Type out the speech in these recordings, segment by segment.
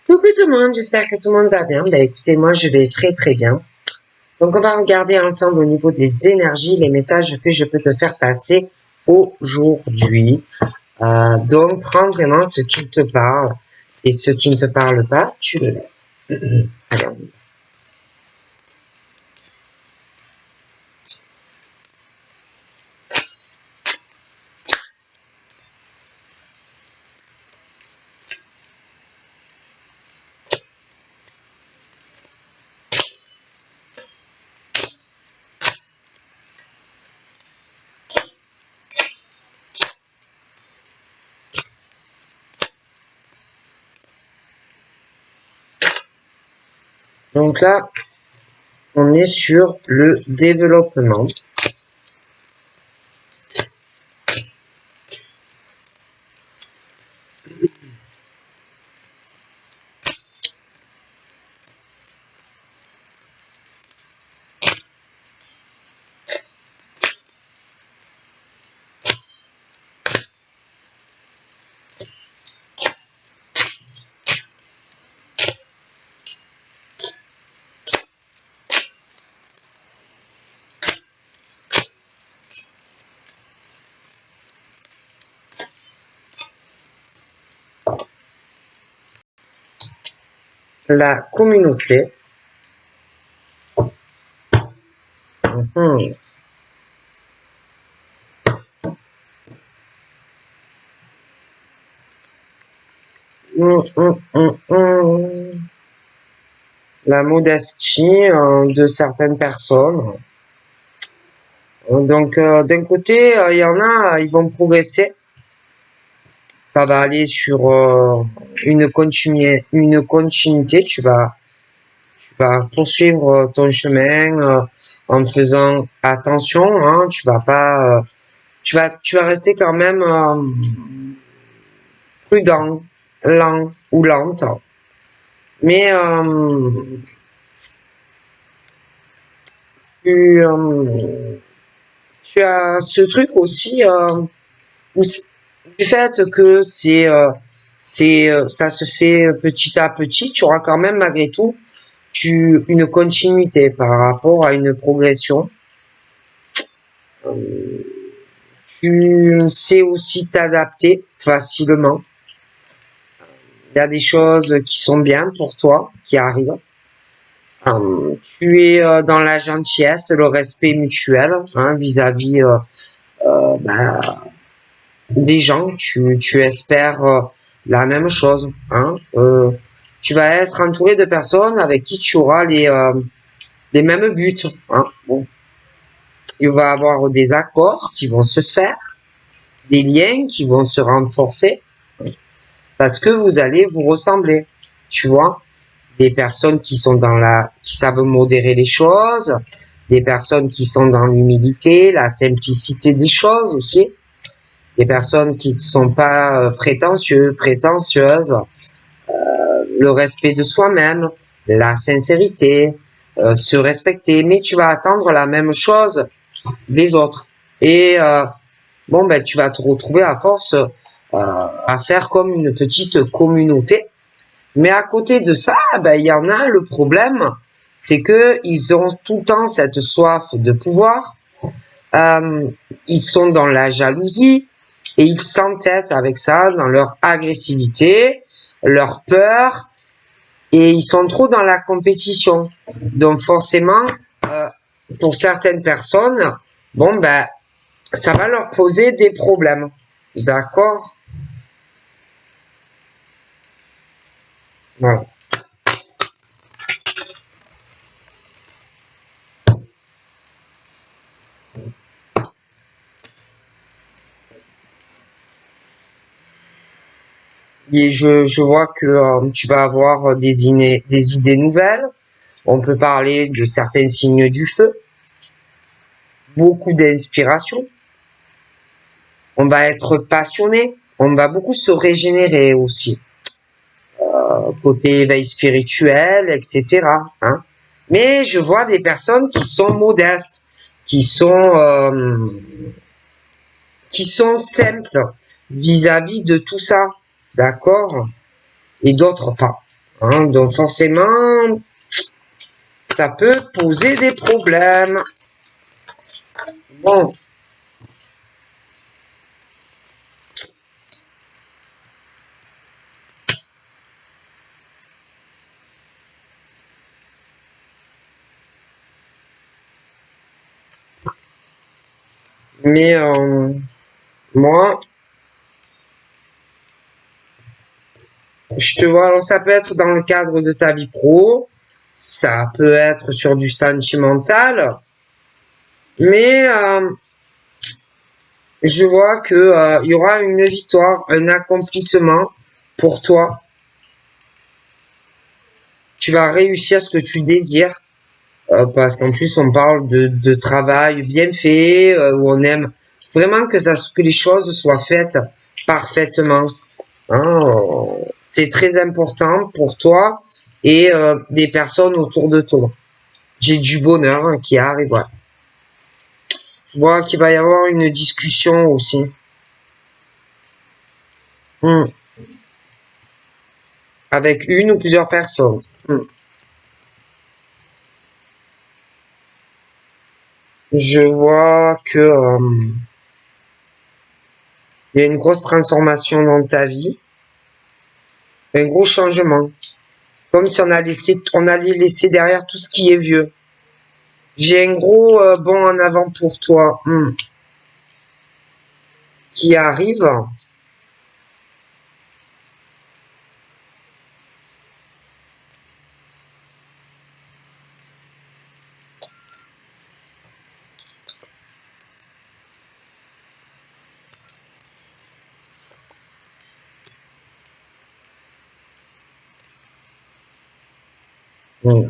Coucou tout le monde, j'espère que tout le monde va bien. Écoutez, moi je vais très très bien. Donc on va regarder ensemble au niveau des énergies les messages que je peux te faire passer aujourd'hui. Donc prends vraiment ce qui te parle et ce qui ne te parle pas, tu le laisses. Allez, on y va. Donc là, on est sur le développement. La communauté. La modestie de certaines personnes. Donc, d'un côté, il y en a, ils vont progresser. Ça va aller sur une continuité. Tu vas poursuivre ton chemin en faisant attention. Hein, tu vas pas, tu vas rester quand même prudent, lent ou lente. Mais tu as ce truc aussi du fait que ça se fait petit à petit, tu auras quand même malgré tout une continuité par rapport à une progression. Tu sais aussi t'adapter facilement. Il y a des choses qui sont bien pour toi, qui arrivent. Tu es dans la gentillesse, le respect mutuel vis-à-vis des gens. Tu espères la même chose. Tu vas être entouré de personnes avec qui tu auras les mêmes buts. Bon. Il va y avoir des accords qui vont se faire, des liens qui vont se renforcer, parce que vous allez vous ressembler. Tu vois, des personnes qui sont qui savent modérer les choses, des personnes qui sont dans l'humilité, la simplicité des choses aussi, des personnes qui ne sont pas prétentieuses, le respect de soi-même, la sincérité, se respecter, mais tu vas attendre la même chose des autres. Et tu vas te retrouver à force à faire comme une petite communauté. Mais à côté de ça, il y en a le problème, c'est que ils ont tout le temps cette soif de pouvoir. Ils sont dans la jalousie et ils s'entêtent avec ça, dans leur agressivité, leur peur, et ils sont trop dans la compétition. Donc forcément, pour certaines personnes, ça va leur poser des problèmes. D'accord? Voilà. Et je vois que tu vas avoir des idées nouvelles. On peut parler de certains signes du feu. Beaucoup d'inspiration. On va être passionné. On va beaucoup se régénérer aussi. Côté éveil spirituel, etc. Mais je vois des personnes qui sont modestes, qui sont simples vis-à-vis de tout ça. D'accord? Et d'autres pas. Hein, donc forcément, ça peut poser des problèmes. Bon. Mais moi, je te vois, alors ça peut être dans le cadre de ta vie pro, ça peut être sur du sentimental, mais je vois que il y aura une victoire, un accomplissement pour toi. Tu vas réussir ce que tu désires, parce qu'en plus on parle de travail bien fait, où on aime vraiment que les choses soient faites parfaitement. Hein, c'est très important pour toi et des personnes autour de toi. J'ai du bonheur qui arrive. Ouais. Je vois qu'il va y avoir une discussion aussi. Hmm. Avec une ou plusieurs personnes. Hmm. Je vois que il y a une grosse transformation dans ta vie, un gros changement. Comme si on allait laisser derrière tout ce qui est vieux. J'ai un gros bond en avant pour toi qui arrive. Hmm.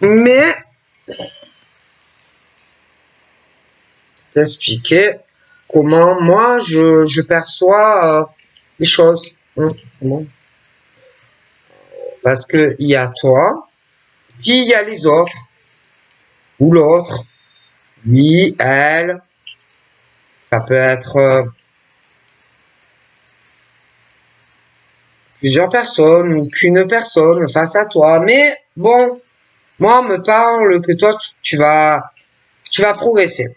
Mais t'expliquer comment moi je perçois les choses. Bon. Parce que il y a toi, puis il y a les autres, ou l'autre, lui, elle, ça peut être plusieurs personnes ou qu'une personne face à toi. Mais bon, moi on me parle que toi tu vas progresser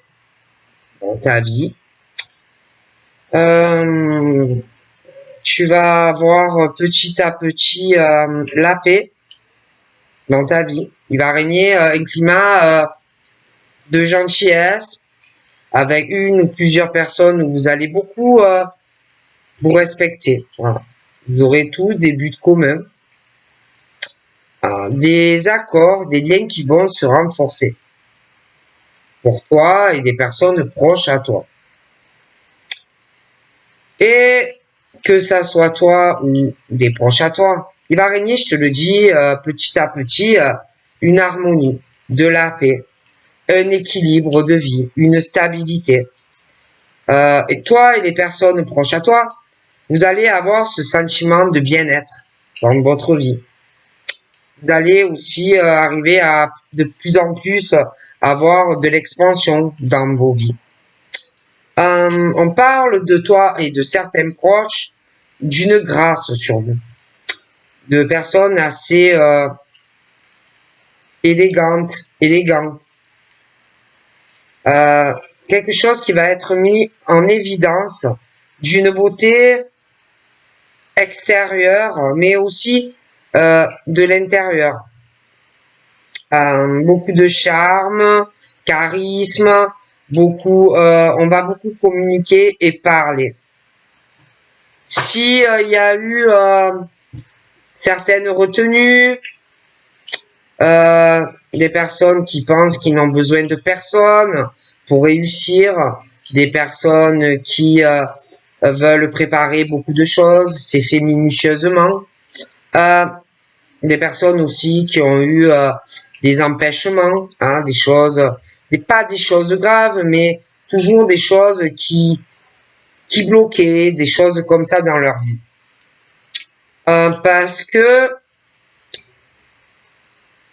dans ta vie. Euh, Tu vas avoir petit à petit la paix dans ta vie. Il va régner un climat de gentillesse avec une ou plusieurs personnes où vous allez beaucoup vous respecter. Voilà. Vous aurez tous des buts communs, des accords, des liens qui vont se renforcer pour toi et des personnes proches à toi. Et que ça soit toi ou des proches à toi, il va régner, je te le dis, petit à petit, une harmonie, de la paix, un équilibre de vie, une stabilité. Et toi et les personnes proches à toi, vous allez avoir ce sentiment de bien-être dans votre vie. Vous allez aussi arriver à de plus en plus avoir de l'expansion dans vos vies. On parle de toi et de certains proches d'une grâce sur vous, de personnes assez élégants. Euh, Quelque chose qui va être mis en évidence d'une beauté extérieure, mais aussi de l'intérieur. Beaucoup de charme, charisme, on va beaucoup communiquer et parler. Si il y a eu certaines retenues, des personnes qui pensent qu'ils n'ont besoin de personne pour réussir, des personnes qui veulent préparer beaucoup de choses, c'est fait minutieusement. Des personnes aussi qui ont eu des empêchements, hein, des choses, pas des choses graves, mais toujours des choses qui bloquaient, des choses comme ça dans leur vie. Parce que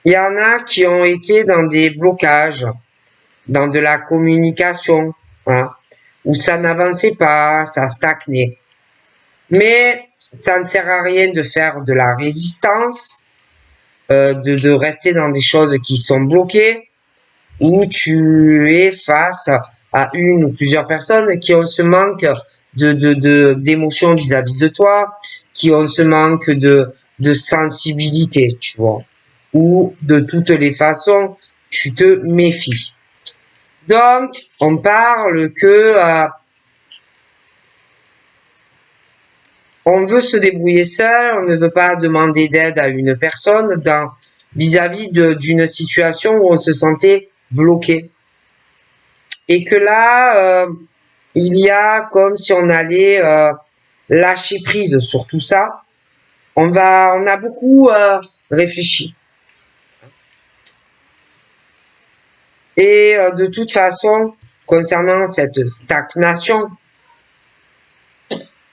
il y en a qui ont été dans des blocages, dans de la communication, hein, où ça n'avançait pas, ça stagnait. Mais ça ne sert à rien de faire de la résistance, de rester dans des choses qui sont bloquées, où tu es face à une ou plusieurs personnes qui ont ce manque d'émotion vis-à-vis de toi, qui ont ce manque de sensibilité, tu vois, ou de toutes les façons, tu te méfies. Donc, on parle que on veut se débrouiller seul, on ne veut pas demander d'aide à une personne dans vis-à-vis d'une situation où on se sentait bloqué. Et que là, il y a comme si on allait lâcher prise sur tout ça. On a beaucoup réfléchi. Et de toute façon, concernant cette stagnation,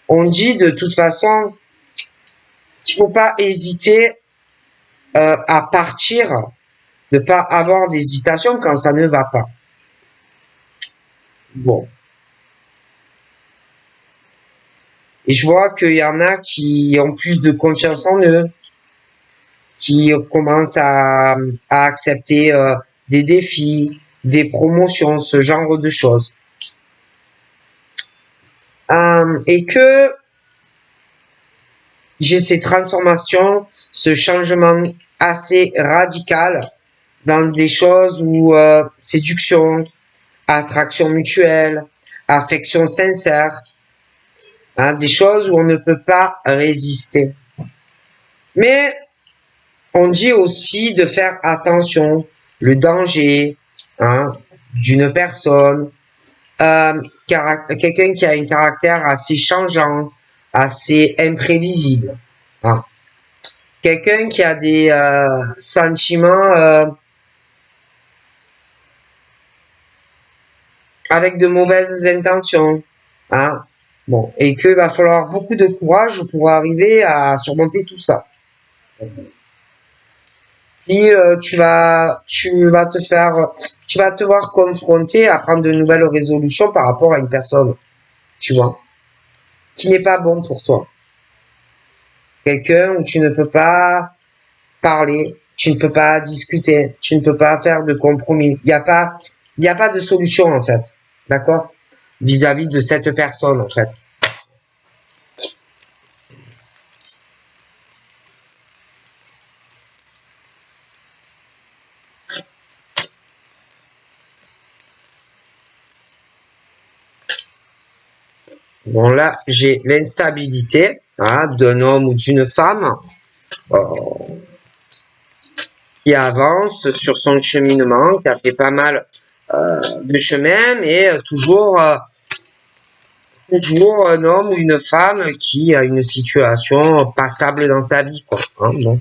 on dit de toute façon qu'il faut pas hésiter à partir, de pas avoir d'hésitation quand ça ne va pas. Bon. Et je vois qu'il y en a qui ont plus de confiance en eux, qui commencent à accepter des défis, des promotions, ce genre de choses. Et que j'ai ces transformations, ce changement assez radical dans des choses où séduction, attraction mutuelle, affection sincère, hein, des choses où on ne peut pas résister. Mais on dit aussi de faire attention, le danger, hein, d'une personne, quelqu'un qui a un caractère assez changeant, assez imprévisible, hein. Quelqu'un qui a des sentiments avec de mauvaises intentions, hein. Bon, et qu'il va falloir beaucoup de courage pour arriver à surmonter tout ça. Puis tu vas te voir confronté à prendre de nouvelles résolutions par rapport à une personne, tu vois, qui n'est pas bon pour toi. Quelqu'un où tu ne peux pas parler, tu ne peux pas discuter, tu ne peux pas faire de compromis. Il y a pas de solution en fait, d'accord, vis-à-vis de cette personne en fait. Bon là, j'ai l'instabilité, hein, d'un homme ou d'une femme qui avance sur son cheminement, qui a fait pas mal de chemin, mais toujours un homme ou une femme qui a une situation pas stable dans sa vie, quoi. Hein, bon.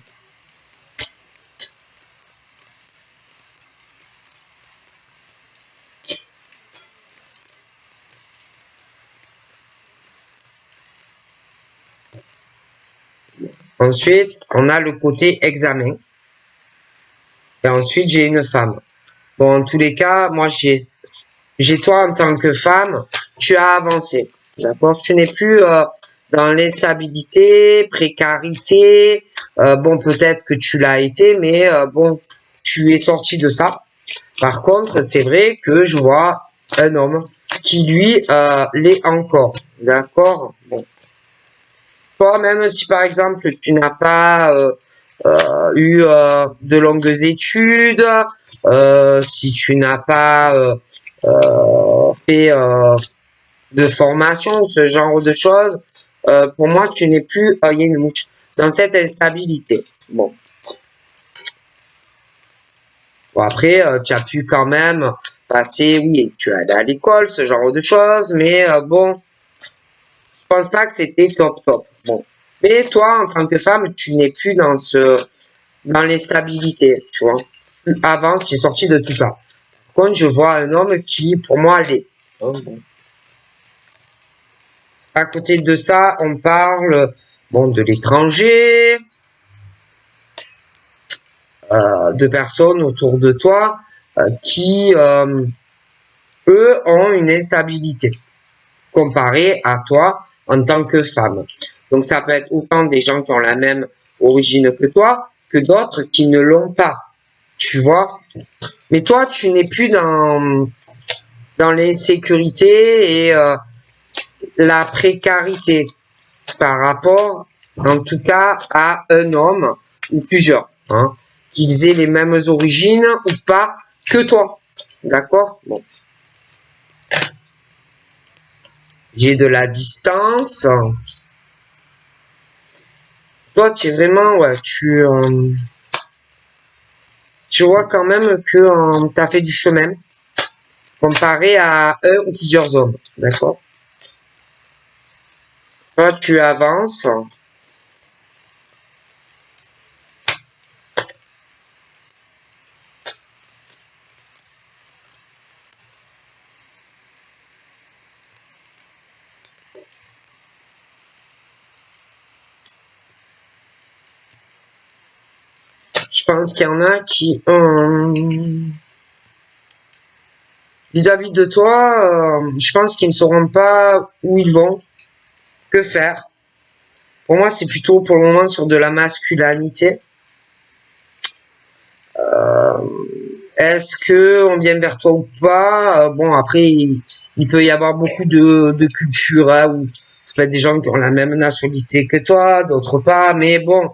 Ensuite, on a le côté examen. Et ensuite, j'ai une femme. Bon, en tous les cas, moi, j'ai toi en tant que femme, tu as avancé. D'accord? Tu n'es plus dans l'instabilité, précarité. Bon, peut-être que tu l'as été, mais bon, tu es sorti de ça. Par contre, c'est vrai que je vois un homme qui, lui, l'est encore. D'accord? Bon. Toi, même si, par exemple, tu n'as pas eu de longues études, si tu n'as pas fait de formation ou ce genre de choses, pour moi, tu n'es plus dans cette instabilité. Bon. Bon, après, tu as pu quand même passer, oui, tu es allé à l'école, ce genre de choses, mais bon, je pense pas que c'était top. Bon. Mais toi, en tant que femme, tu n'es plus dans l'instabilité, tu vois. Avant, tu es sorti de tout ça. Par contre, je vois un homme qui, pour moi, l'est. Hein, bon. À côté de ça, on parle bon, de l'étranger, de personnes autour de toi qui, eux, ont une instabilité comparée à toi en tant que femme. Donc, ça peut être autant des gens qui ont la même origine que toi, que d'autres qui ne l'ont pas. Tu vois? Mais toi, tu n'es plus dans l'insécurité et la précarité par rapport, en tout cas, à un homme ou plusieurs, hein, qu'ils aient les mêmes origines ou pas que toi. D'accord? Bon. J'ai de la distance. Toi, tu es vraiment, ouais, tu vois quand même que tu as fait du chemin comparé à un ou plusieurs hommes. D'accord? Toi, tu avances. Je pense qu'il y en a qui, vis-à-vis de toi, je pense qu'ils ne sauront pas où ils vont, que faire. Pour moi, c'est plutôt pour le moment sur de la masculinité. Est-ce que on vient vers toi ou pas? Bon, après, il peut y avoir beaucoup de cultures, hein, où ça peut être des gens qui ont la même nationalité que toi, d'autres pas, mais bon.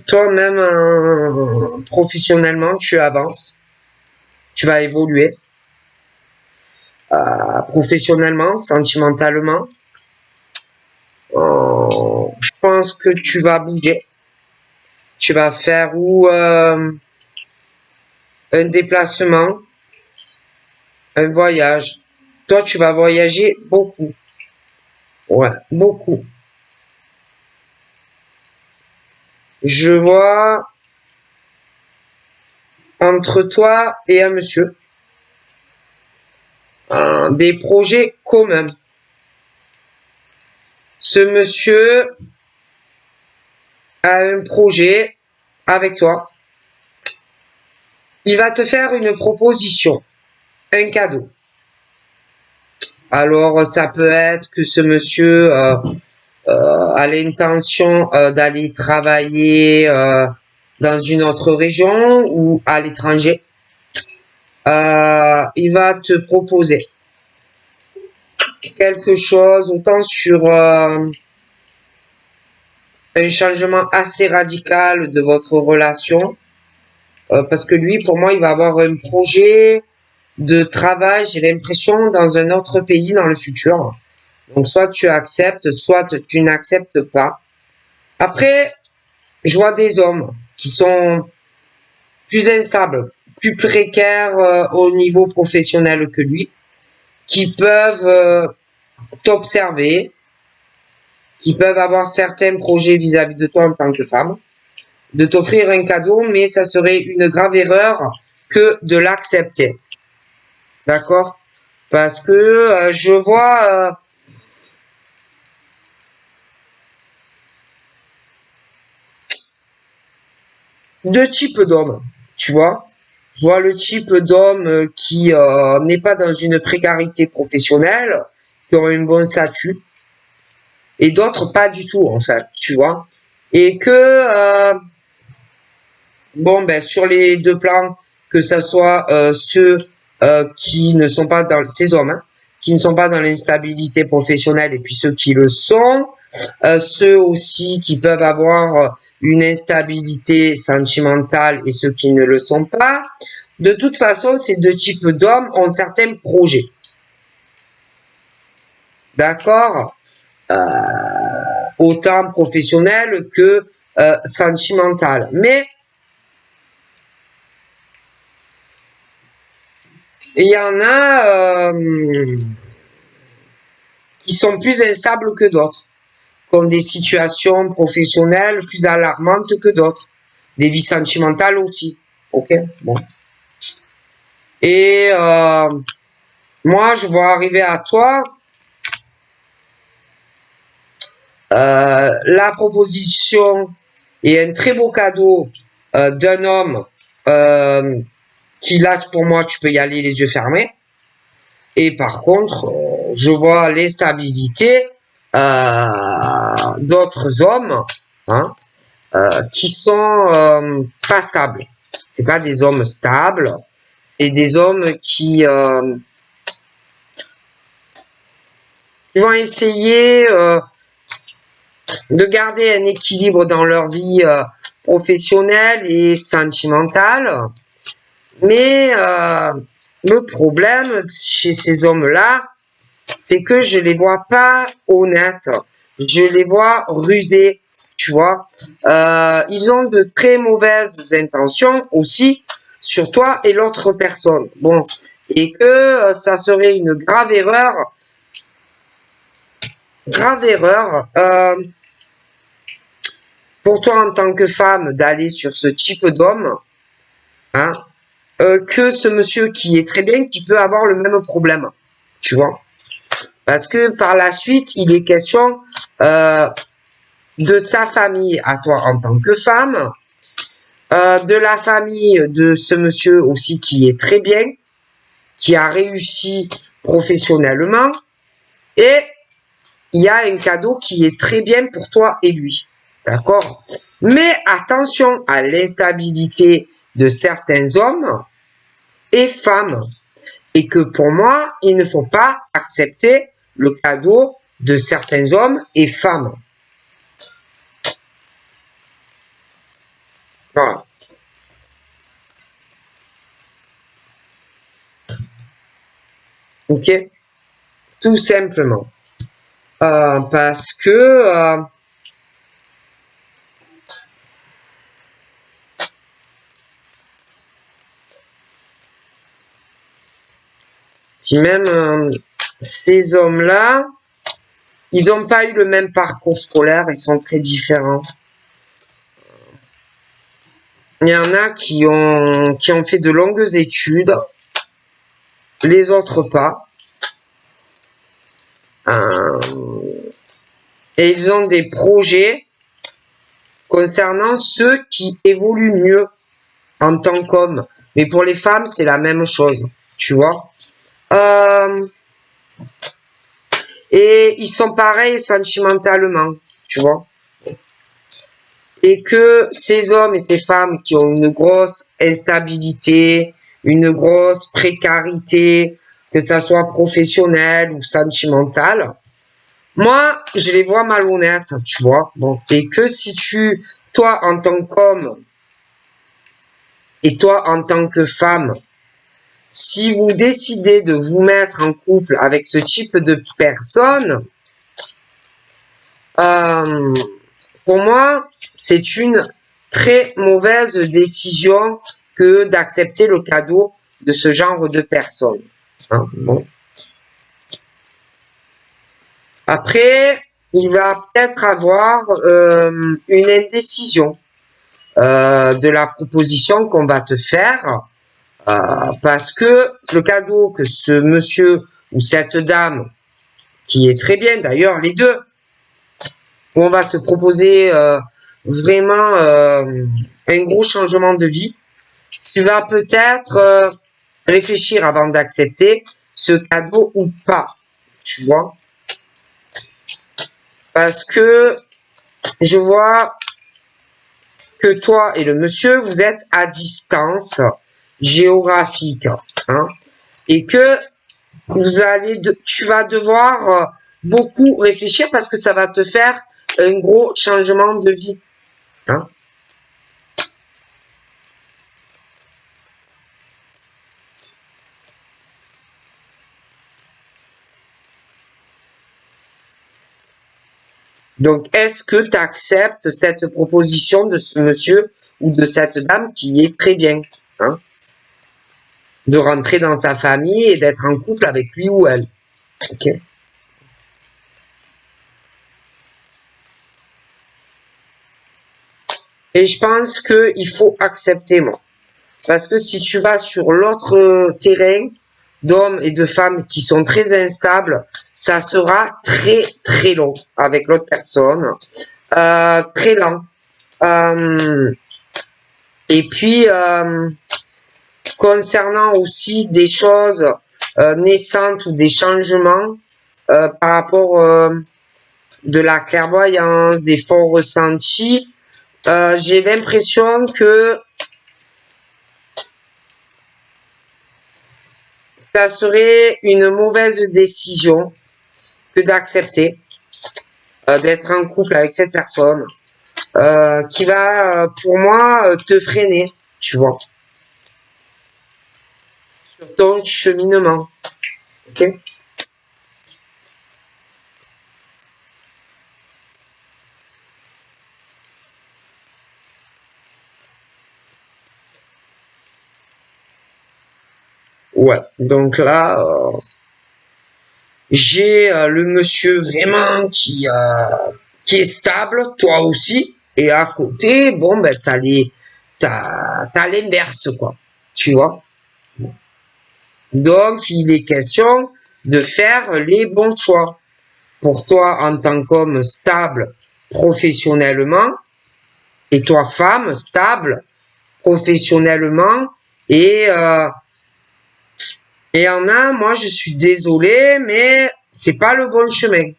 Toi-même, professionnellement, tu avances, tu vas évoluer, professionnellement, sentimentalement. Je pense que tu vas bouger. Tu vas faire ou un déplacement, un voyage. Toi, tu vas voyager beaucoup. Ouais, beaucoup. Je vois entre toi et un monsieur des projets communs. Ce monsieur a un projet avec toi. Il va te faire une proposition, un cadeau. Alors, ça peut être que ce monsieur a l'intention d'aller travailler dans une autre région ou à l'étranger. Il va te proposer quelque chose autant sur un changement assez radical de votre relation, parce que lui, pour moi, il va avoir un projet de travail, j'ai l'impression, dans un autre pays dans le futur. Donc, soit tu acceptes, soit tu n'acceptes pas. Après, je vois des hommes qui sont plus instables, plus précaires au niveau professionnel que lui, qui peuvent t'observer, qui peuvent avoir certains projets vis-à-vis de toi en tant que femme, de t'offrir un cadeau, mais ça serait une grave erreur que de l'accepter. D'accord? Parce que je vois deux types d'hommes, tu vois. Je vois le type d'homme qui n'est pas dans une précarité professionnelle, qui ont un bon statut, et d'autres pas du tout, en fait, tu vois. Et que, bon, ben, sur les deux plans, que ça soit ceux qui ne sont pas dans ces hommes, hein, qui ne sont pas dans l'instabilité professionnelle, et puis ceux qui le sont, ceux aussi qui peuvent avoir une instabilité sentimentale et ceux qui ne le sont pas. De toute façon, ces deux types d'hommes ont certains projets. D'accord? Autant professionnel que sentimental. Mais il y en a qui sont plus instables que d'autres, qui ont des situations professionnelles plus alarmantes que d'autres, des vies sentimentales aussi. Ok? Bon. Et moi, je vois arriver à toi la proposition et un très beau cadeau d'un homme qui là, pour moi, tu peux y aller les yeux fermés. Et par contre, je vois l'instabilité d'autres hommes hein, qui sont pas stables. C'est pas des hommes stables, c'est des hommes qui vont essayer de garder un équilibre dans leur vie professionnelle et sentimentale. Mais le problème chez ces hommes-là, c'est que je les vois pas honnêtes. Je les vois rusés, tu vois. Ils ont de très mauvaises intentions aussi sur toi et l'autre personne. Bon, et que ça serait une grave erreur pour toi en tant que femme d'aller sur ce type d'homme, hein, que ce monsieur qui est très bien, qui peut avoir le même problème, tu vois. Parce que par la suite, il est question de ta famille à toi en tant que femme, de la famille de ce monsieur aussi qui est très bien, qui a réussi professionnellement, et il y a un cadeau qui est très bien pour toi et lui. D'accord? Mais attention à l'instabilité de certains hommes et femmes. Et que pour moi, il ne faut pas accepter le cadeau de certains hommes et femmes. Voilà. Ok? Tout simplement. Parce que puis même ces hommes-là, ils n'ont pas eu le même parcours scolaire, ils sont très différents. Il y en a qui ont fait de longues études, les autres pas. Et ils ont des projets concernant ceux qui évoluent mieux en tant qu'hommes. Mais pour les femmes, c'est la même chose, tu vois. Et ils sont pareils sentimentalement, tu vois. Et que ces hommes et ces femmes qui ont une grosse instabilité, une grosse précarité, que ça soit professionnelle ou sentimentale, moi, je les vois malhonnêtes, tu vois. Bon, et que si toi en tant qu'homme et toi en tant que femme, si vous décidez de vous mettre en couple avec ce type de personne, pour moi, c'est une très mauvaise décision que d'accepter le cadeau de ce genre de personne. Hein, bon. Après, il va peut-être avoir une indécision de la proposition qu'on va te faire parce que le cadeau que ce monsieur ou cette dame, qui est très bien d'ailleurs, les deux, où on va te proposer vraiment un gros changement de vie, tu vas peut-être réfléchir avant d'accepter ce cadeau ou pas, tu vois. Parce que je vois que toi et le monsieur, vous êtes à distance géographique, hein, et que tu vas devoir beaucoup réfléchir parce que ça va te faire un gros changement de vie, hein. Donc, est-ce que tu acceptes cette proposition de ce monsieur ou de cette dame qui est très bien, hein, de rentrer dans sa famille et d'être en couple avec lui ou elle, ok? Et je pense qu'il faut accepter, moi. Parce que si tu vas sur l'autre terrain d'hommes et de femmes qui sont très instables, ça sera très très long avec l'autre personne, très lent. Et puis concernant aussi des choses naissantes ou des changements par rapport de la clairvoyance, des forts ressentis, j'ai l'impression que ça serait une mauvaise décision que d'accepter d'être en couple avec cette personne qui va, pour moi, te freiner, tu vois, sur ton cheminement. Ok? Ouais, donc là, j'ai le monsieur vraiment qui est stable, toi aussi, et à côté, bon, ben, t'as l'inverse, quoi, tu vois. Donc, il est question de faire les bons choix. Pour toi, en tant qu'homme stable professionnellement, et toi, femme stable professionnellement, et et en a, moi, je suis désolé, mais c'est pas le bon chemin.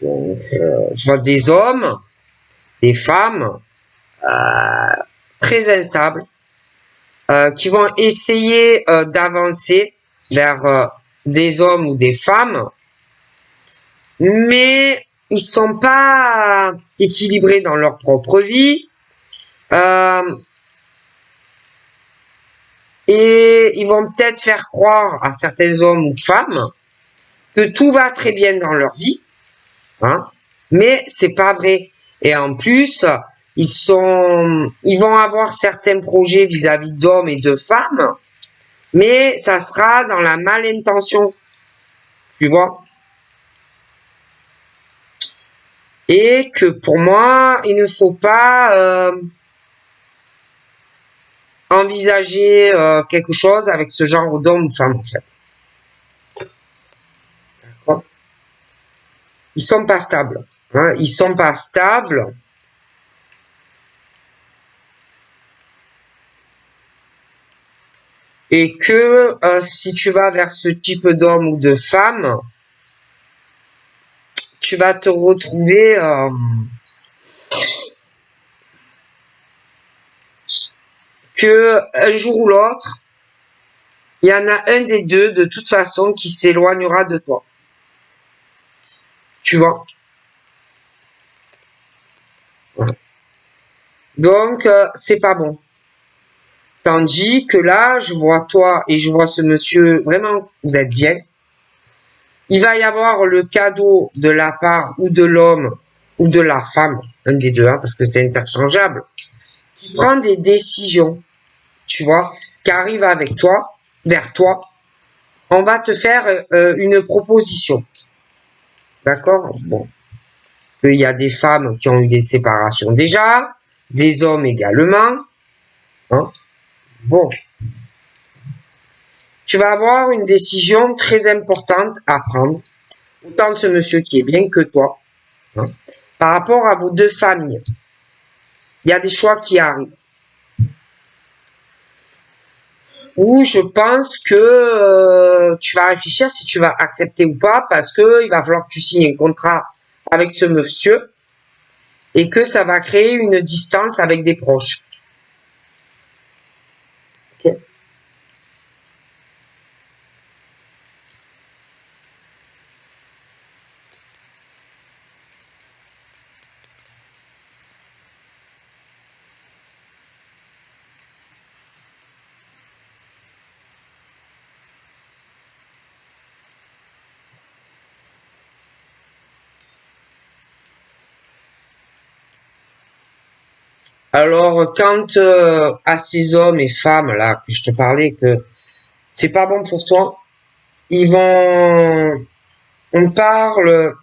Donc, je vois des hommes, des femmes très instables qui vont essayer d'avancer vers des hommes ou des femmes, mais ils sont pas équilibrés dans leur propre vie et ils vont peut-être faire croire à certains hommes ou femmes que tout va très bien dans leur vie, hein, mais c'est pas vrai. Et en plus, ils vont avoir certains projets vis-à-vis d'hommes et de femmes, mais ça sera dans la malintention, tu vois. Et que pour moi, il ne faut pas envisager quelque chose avec ce genre d'homme ou femme, en fait. D'accord. Ils sont pas stables. Hein, ils sont pas stables. Et que si tu vas vers ce type d'homme ou de femme, tu vas te retrouver que un jour ou l'autre, il y en a un des deux de toute façon qui s'éloignera de toi. Tu vois. Voilà. Donc c'est pas bon. Tandis que là, je vois toi et je vois ce monsieur, vraiment, vous êtes bien. Il va y avoir le cadeau de la part ou de l'homme ou de la femme, un des deux, hein, parce que c'est interchangeable, qui prend des décisions, tu vois, qui arrive avec toi, vers toi. On va te faire une proposition. D'accord? Bon. Il y a des femmes qui ont eu des séparations déjà, des hommes également. Hein? Bon. Tu vas avoir une décision très importante à prendre. Autant ce monsieur qui est bien que toi. Hein? Par rapport à vos deux familles. Il y a des choix qui arrivent. Où je pense que tu vas réfléchir si tu vas accepter ou pas, parce que il va falloir que tu signes un contrat avec ce monsieur et que ça va créer une distance avec des proches. Okay. Alors, quand à ces hommes et femmes là que je te parlais que c'est pas bon pour toi, ils vont, on parle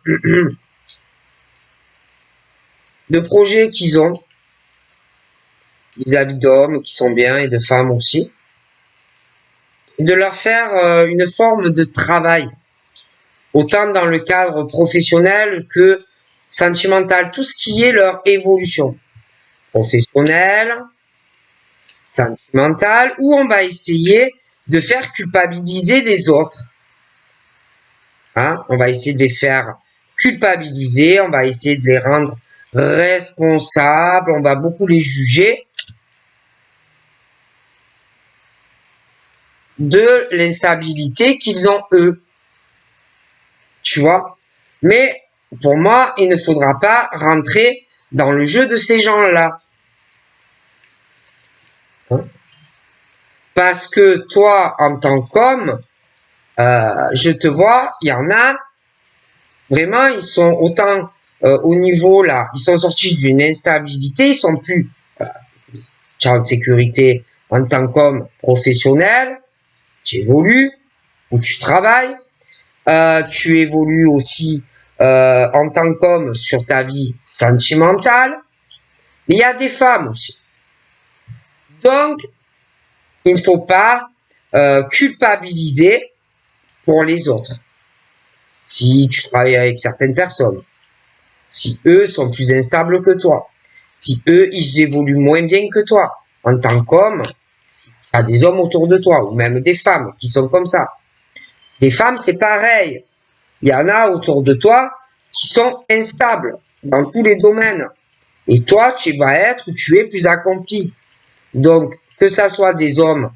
de projets qu'ils ont vis-à-vis d'hommes qui sont bien et de femmes aussi. De leur faire une forme de travail, autant dans le cadre professionnel que sentimental, tout ce qui est leur évolution professionnelle, sentimentale, où on va essayer de faire culpabiliser les autres. Hein? On va essayer de les faire culpabiliser, on va essayer de les rendre responsables, on va beaucoup les juger de l'instabilité qu'ils ont eux. Tu vois? Mais pour moi, il ne faudra pas rentrer dans le jeu de ces gens-là. Hein? Parce que toi, en tant qu'homme, je te vois, il y en a, vraiment, ils sont autant au niveau là, ils sont sortis d'une instabilité, ils sont plus tu es en sécurité en tant qu'homme professionnel, tu évolues, où tu travailles, tu évolues aussi en tant qu'homme sur ta vie sentimentale, mais il y a des femmes aussi. Donc, il ne faut pas culpabiliser pour les autres. Si tu travailles avec certaines personnes, si eux sont plus instables que toi, si eux, ils évoluent moins bien que toi, en tant qu'homme, il y a des hommes autour de toi, ou même des femmes qui sont comme ça. Les femmes, c'est pareil. Il y en a autour de toi qui sont instables dans tous les domaines. Et toi, tu vas être ou tu es plus accompli. Donc, que ça soit des hommes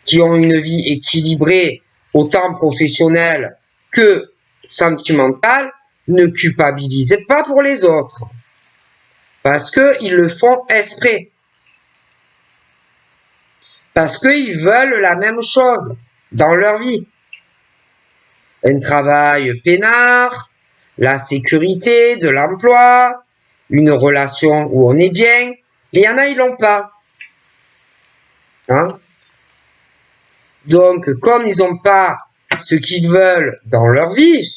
qui ont une vie équilibrée, autant professionnelle que sentimentale, ne culpabilisez pas pour les autres. Parce qu'ils le font exprès. Parce qu'ils veulent la même chose dans leur vie. Un travail peinard, la sécurité de l'emploi, une relation où on est bien. Mais il y en a, ils l'ont pas. Hein? Donc, comme ils n'ont pas ce qu'ils veulent dans leur vie,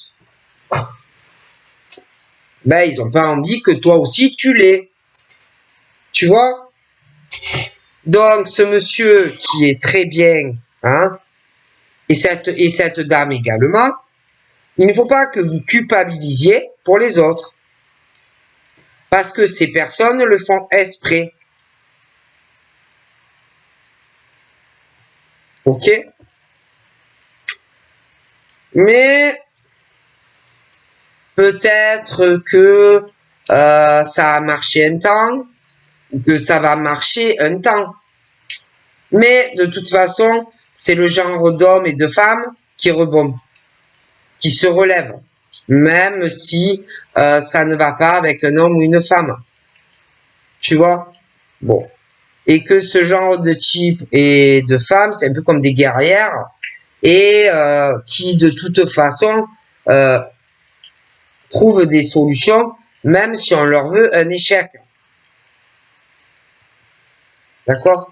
ben, ils n'ont pas envie que toi aussi tu l'aies. Tu vois? Donc, ce monsieur qui est très bien, hein, et cette dame également, il ne faut pas que vous culpabilisiez pour les autres. Parce que ces personnes le font exprès. Ok? Mais peut-être que ça a marché un temps, ou que ça va marcher un temps. Mais de toute façon, c'est le genre d'hommes et de femmes qui rebondent, qui se relèvent, même si ça ne va pas avec un homme ou une femme. Tu vois? Bon. Et que ce genre de type et de femmes, c'est un peu comme des guerrières, et qui de toute façon trouvent des solutions, même si on leur veut un échec. D'accord?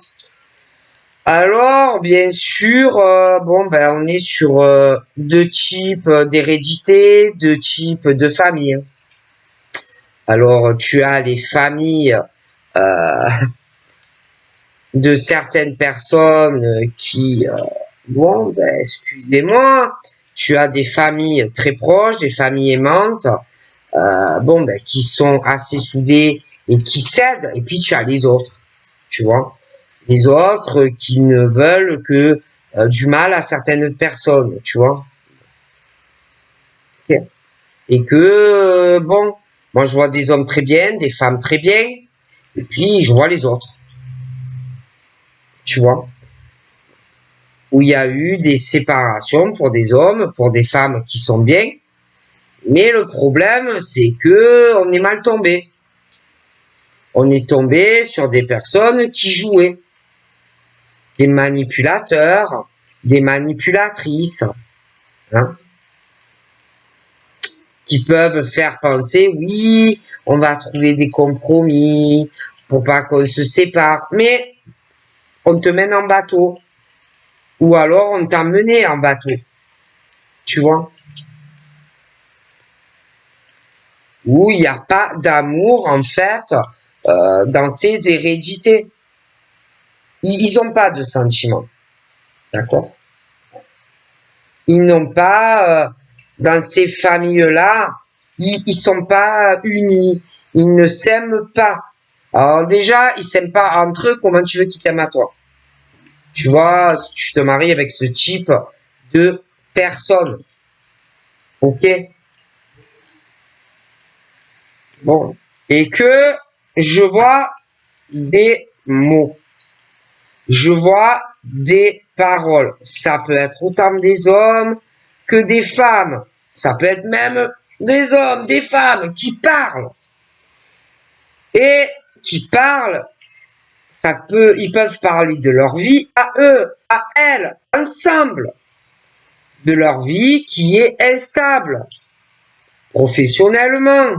Alors, bien sûr, bon, ben, on est sur deux types d'hérédité, deux types de familles. Alors, tu as les familles de certaines personnes qui, bon, ben, excusez-moi, tu as des familles très proches, des familles aimantes, bon, ben, qui sont assez soudées et qui s'aident, et puis tu as les autres, tu vois. Les autres qui ne veulent que du mal à certaines personnes, tu vois. Okay. Et que, bon, moi je vois des hommes très bien, des femmes très bien, et puis je vois les autres, tu vois. Où il y a eu des séparations pour des hommes, pour des femmes qui sont bien, mais le problème c'est que on est mal tombé. On est tombé sur des personnes qui jouaient. Des manipulateurs, des manipulatrices, hein, qui peuvent faire penser, oui, on va trouver des compromis pour pas qu'on se sépare, mais on te mène en bateau, ou alors on t'a mené en bateau, tu vois. où il n'y a pas d'amour, en fait, dans ces hérédités. Ils n'ont pas de sentiments. D'accord? Ils n'ont pas, dans ces familles-là, ils sont pas unis. Ils ne s'aiment pas. Alors déjà, ils s'aiment pas entre eux. Comment tu veux qu'ils t'aiment à toi? Tu vois, si tu te maries avec ce type de personne. Ok? Bon. Et que je vois des mots. Je vois des paroles. Ça peut être autant des hommes que des femmes. Ça peut être même des hommes, des femmes qui parlent. Et qui parlent, ils peuvent parler de leur vie à eux, à elles, ensemble. De leur vie qui est instable. Professionnellement.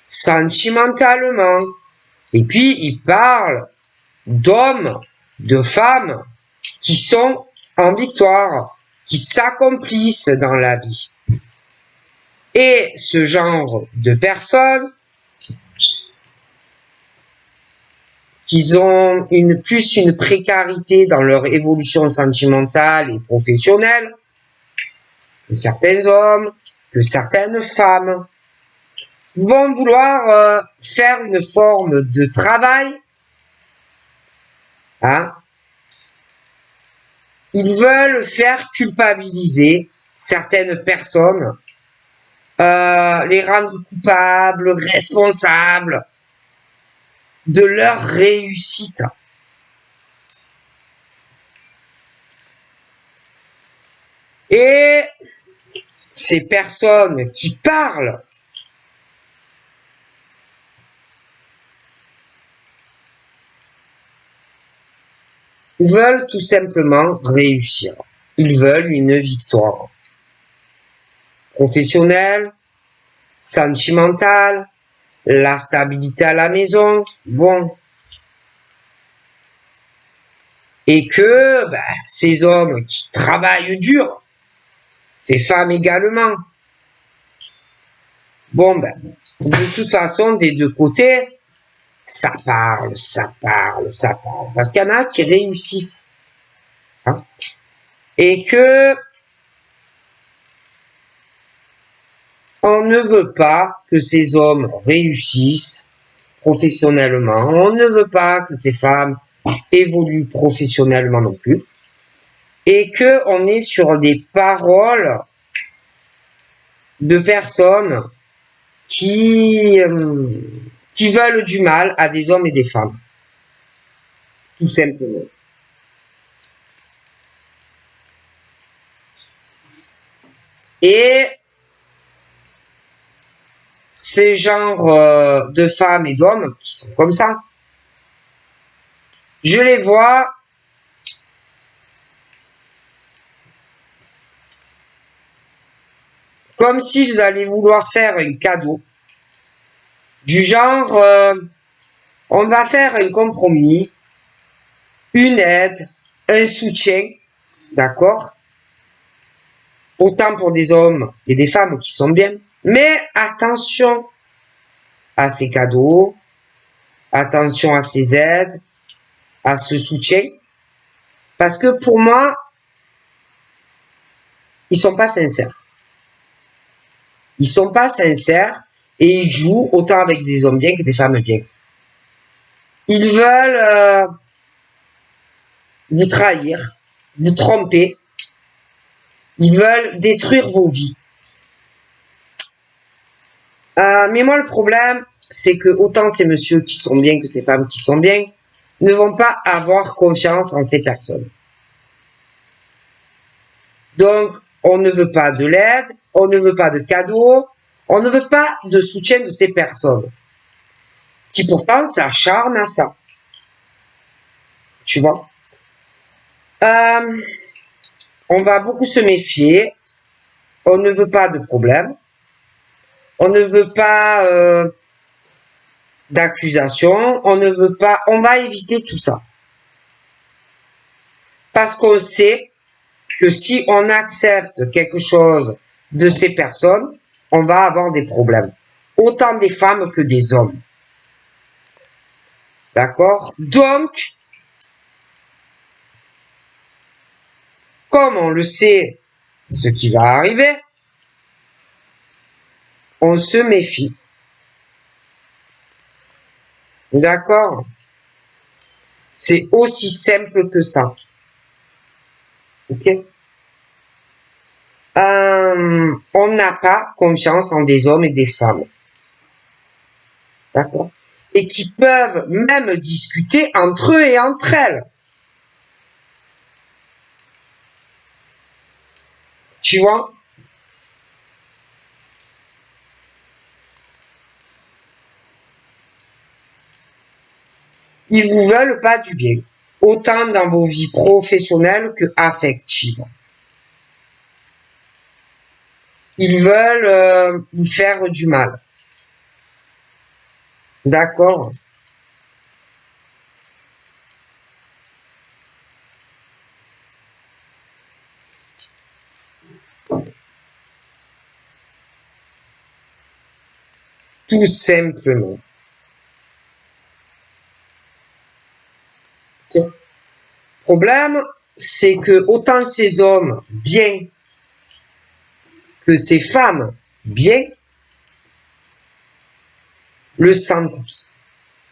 Sentimentalement. Et puis, ils parlent d'hommes, de femmes qui sont en victoire, qui s'accomplissent dans la vie. Et ce genre de personnes qui ont plus une précarité dans leur évolution sentimentale et professionnelle que certains hommes, que certaines femmes vont vouloir faire une forme de travail. Hein? Ils veulent faire culpabiliser certaines personnes, les rendre coupables, responsables de leur réussite. Et ces personnes qui parlent veulent tout simplement réussir. Ils veulent une victoire professionnelle, sentimentale, la stabilité à la maison, bon. Et que ces hommes qui travaillent dur, ces femmes également, bon, de toute façon, des deux côtés, ça parle, ça parle, ça parle. Parce qu'il y en a qui réussissent. Hein? Et que on ne veut pas que ces hommes réussissent professionnellement. On ne veut pas que ces femmes évoluent professionnellement non plus. Et que on est sur des paroles de personnes qui veulent du mal à des hommes et des femmes. Tout simplement. Et ces genres de femmes et d'hommes qui sont comme ça, je les vois comme s'ils allaient vouloir faire un cadeau. Du genre, on va faire un compromis, une aide, un soutien, d'accord? Autant pour des hommes et des femmes qui sont bien. Mais attention à ces cadeaux, attention à ces aides, à ce soutien. Parce que pour moi, ils sont pas sincères. Ils sont pas sincères et ils jouent autant avec des hommes bien que des femmes bien. Ils veulent vous trahir, vous tromper. Ils veulent détruire vos vies. Mais moi, le problème, c'est que autant ces messieurs qui sont bien que ces femmes qui sont bien ne vont pas avoir confiance en ces personnes. Donc, on ne veut pas de l'aide, on ne veut pas de cadeaux, on ne veut pas de soutien de ces personnes qui pourtant s'acharnent à ça. Tu vois? On va beaucoup se méfier, on ne veut pas de problème, on ne veut pas d'accusation, on ne veut pas, on va éviter tout ça. Parce qu'on sait que si on accepte quelque chose de ces personnes, on va avoir des problèmes. autant des femmes que des hommes. D'accord? Donc, comme on le sait, ce qui va arriver, on se méfie. D'accord? C'est aussi simple que ça. Ok? On n'a pas confiance en des hommes et des femmes. D'accord? Et qui peuvent même discuter entre eux et entre elles. Tu vois? Ils vous veulent pas du bien. Autant dans vos vies professionnelles que affectives. Ils veulent vous faire du mal. D'accord? Tout simplement. Le problème, c'est que autant ces hommes bien que ces femmes bien le sentent.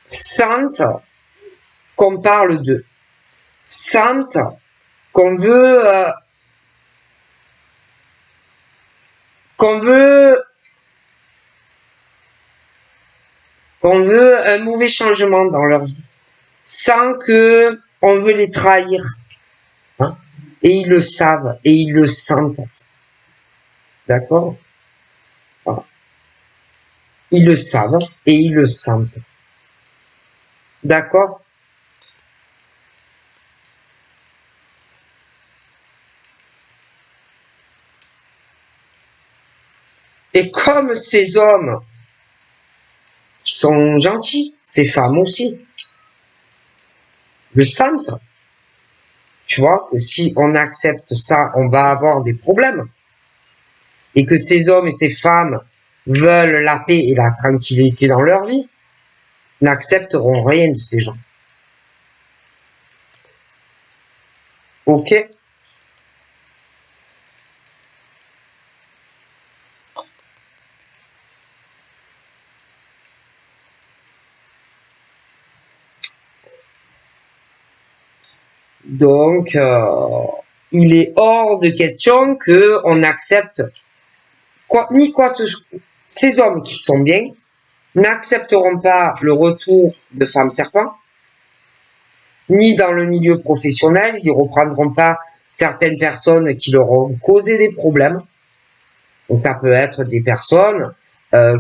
Sentent qu'on parle d'eux. Sentent qu'on veut qu'on veut un mauvais changement dans leur vie, sans que on veut les trahir. Hein? Et ils le savent et ils le sentent. D'accord? Voilà. Ils le savent et ils le sentent. D'accord? Et comme ces hommes qui sont gentils, ces femmes aussi, le sentent, tu vois, que si on accepte ça, on va avoir des problèmes. Et que ces hommes et ces femmes veulent la paix et la tranquillité dans leur vie, n'accepteront rien de ces gens. Ok? Donc, il est hors de question que on accepte ces hommes qui sont bien n'accepteront pas le retour de femmes serpents, ni dans le milieu professionnel, ils ne reprendront pas certaines personnes qui leur ont causé des problèmes. Donc ça peut être des personnes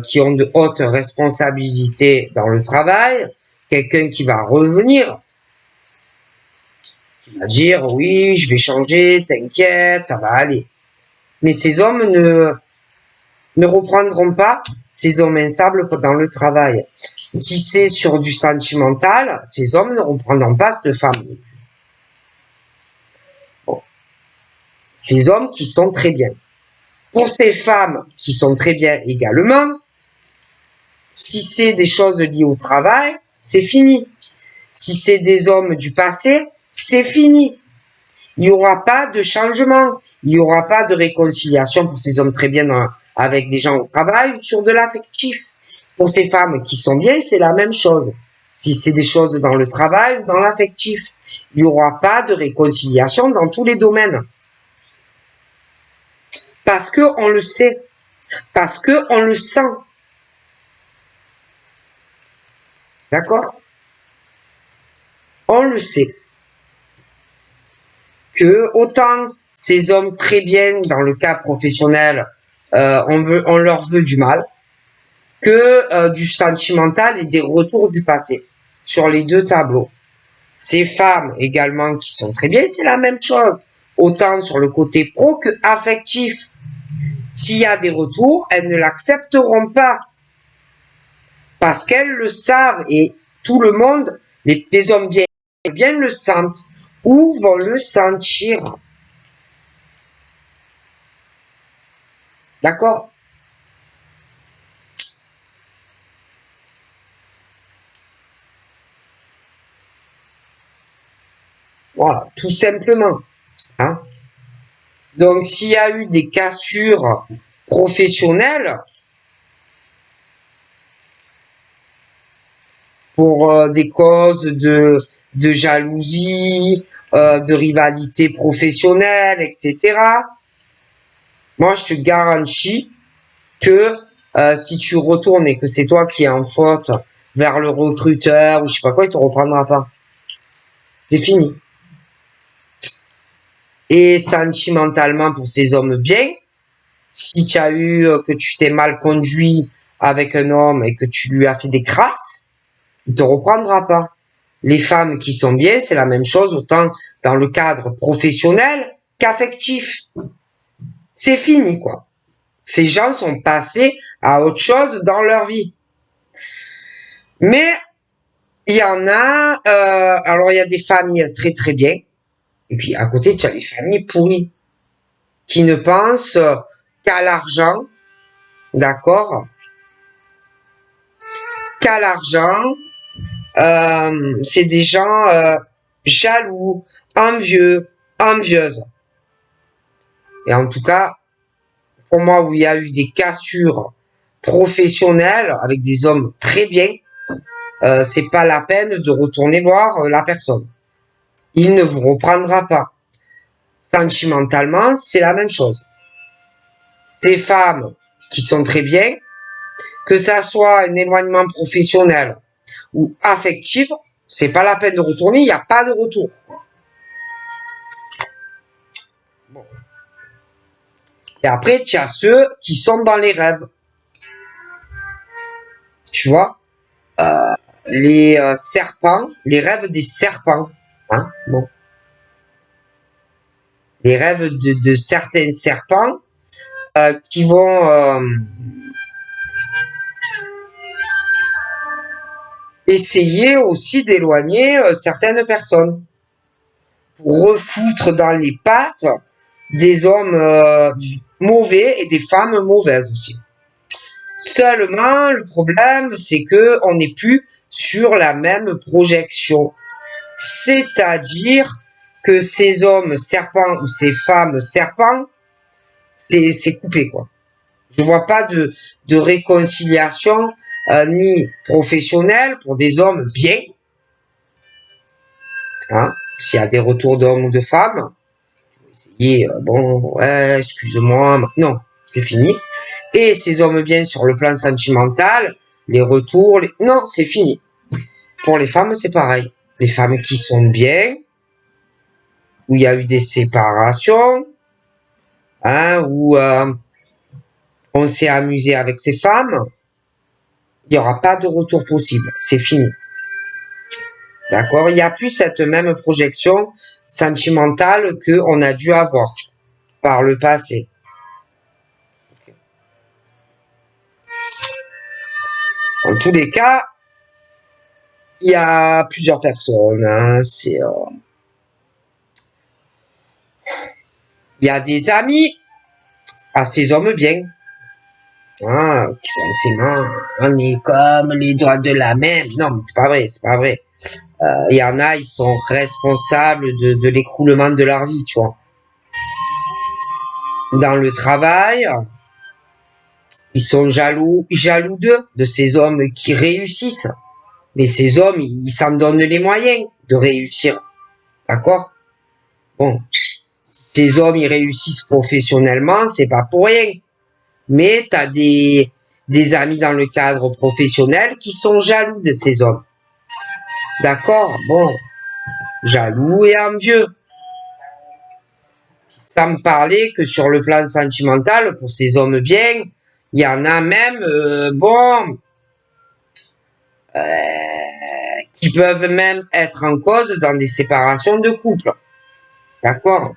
qui ont de hautes responsabilités dans le travail, quelqu'un qui va revenir, qui va dire oui, je vais changer, t'inquiète, ça va aller. Mais ces hommes ne reprendront pas ces hommes instables dans le travail. Si c'est sur du sentimental, ces hommes ne reprendront pas cette femme. Bon. Ces hommes qui sont très bien. Pour ces femmes qui sont très bien également, si c'est des choses liées au travail, c'est fini. Si c'est des hommes du passé, c'est fini. Il n'y aura pas de changement. Il n'y aura pas de réconciliation pour ces hommes très bien avec des gens au travail sur de l'affectif. Pour ces femmes qui sont bien, c'est la même chose. Si c'est des choses dans le travail ou dans l'affectif, il n'y aura pas de réconciliation dans tous les domaines. Parce que on le sait. Parce que on le sent. D'accord? On le sait. Que autant ces hommes très bien dans le cas professionnel, on leur veut du mal, que du sentimental et des retours du passé sur les deux tableaux. Ces femmes également qui sont très bien, c'est la même chose, autant sur le côté pro que affectif. S'il y a des retours, elles ne l'accepteront pas parce qu'elles le savent et tout le monde, les hommes bien le sentent ou vont le sentir. D'accord? Voilà, tout simplement. Hein. Donc, s'il y a eu des cassures professionnelles pour des causes de jalousie, de rivalité professionnelle, etc., moi, je te garantis que si tu retournes et que c'est toi qui es en faute vers le recruteur ou je sais pas quoi, il te reprendra pas. C'est fini. Et sentimentalement pour ces hommes bien, si tu as eu que tu t'es mal conduit avec un homme et que tu lui as fait des crasses, il te reprendra pas. Les femmes qui sont bien, c'est la même chose autant dans le cadre professionnel qu'affectif. C'est fini, quoi. Ces gens sont passés à autre chose dans leur vie. Mais il y en a, alors il y a des familles très très bien, et puis à côté tu as les familles pourries, qui ne pensent qu'à l'argent, d'accord, qu'à l'argent. C'est des gens jaloux, envieux, envieuses. Et en tout cas, pour moi, où il y a eu des cassures professionnelles avec des hommes très bien, c'est pas la peine de retourner voir la personne. Il ne vous reprendra pas. Sentimentalement, c'est la même chose. Ces femmes qui sont très bien, que ça soit un éloignement professionnel ou affectif, c'est pas la peine de retourner, il n'y a pas de retour. Bon. Et après, tu as ceux qui sont dans les rêves. Tu vois, les serpents, les rêves des serpents. Hein, bon. Les rêves de certains serpents qui vont essayer aussi d'éloigner certaines personnes pour refoutre dans les pattes des hommes mauvais et des femmes mauvaises aussi. Seulement, le problème, c'est que on n'est plus sur la même projection. C'est-à-dire que ces hommes serpents ou ces femmes serpents, c'est coupé, quoi. Je vois pas de réconciliation ni professionnelle pour des hommes bien. Hein, s'il y a des retours d'hommes ou de femmes, essayer, bon, ouais, excuse-moi, non, c'est fini. Et ces hommes bien sur le plan sentimental, les retours, non, c'est fini. Pour les femmes, c'est pareil. Les femmes qui sont bien, où il y a eu des séparations, hein, où on s'est amusé avec ces femmes, il n'y aura pas de retour possible. C'est fini. D'accord? Il n'y a plus cette même projection sentimentale qu'on a dû avoir par le passé. En tous les cas, il y a plusieurs personnes. Hein, il y a des amis à ces hommes bien. Hein, qui censément, on est comme les doigts de la main. Non, mais c'est pas vrai, c'est pas vrai. Il y en a, ils sont responsables de l'écroulement de leur vie, tu vois. Dans le travail, ils sont jaloux d'eux, de ces hommes qui réussissent. Mais ces hommes, ils s'en donnent les moyens de réussir. D'accord? Bon. Ces hommes, ils réussissent professionnellement, c'est pas pour rien. Mais t'as des amis dans le cadre professionnel qui sont jaloux de ces hommes. D'accord? Bon. Jaloux et envieux. Sans me parler que sur le plan sentimental, pour ces hommes bien, il y en a même, qui peuvent même être en cause dans des séparations de couple. D'accord?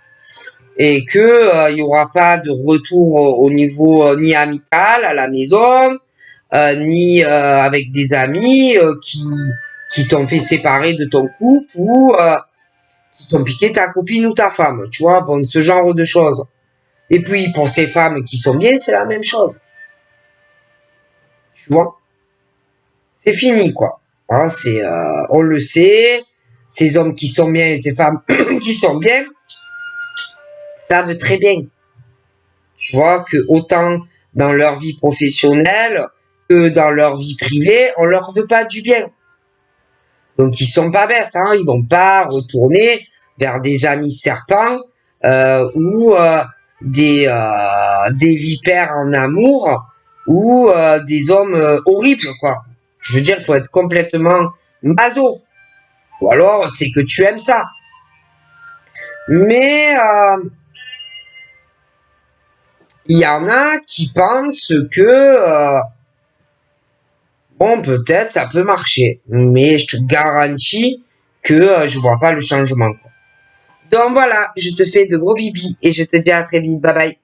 Et que il y aura pas de retour au niveau ni amical à la maison, ni avec des amis qui t'ont fait séparer de ton couple ou qui t'ont piqué ta copine ou ta femme. Tu vois, bon, ce genre de choses. Et puis pour ces femmes qui sont bien, c'est la même chose. Tu vois? C'est fini, quoi. Hein, on le sait, ces hommes qui sont bien et ces femmes qui sont bien savent très bien. Tu vois que autant dans leur vie professionnelle que dans leur vie privée, on leur veut pas du bien. Donc ils sont pas bêtes, hein, ils vont pas retourner vers des amis serpents ou des vipères en amour ou des hommes horribles, quoi. Je veux dire, il faut être complètement maso. Ou alors, c'est que tu aimes ça. Mais il y en a qui pensent que bon, peut-être ça peut marcher, mais je te garantis que je vois pas le changement, quoi. Donc voilà, je te fais de gros bibis et je te dis à très vite. Bye bye.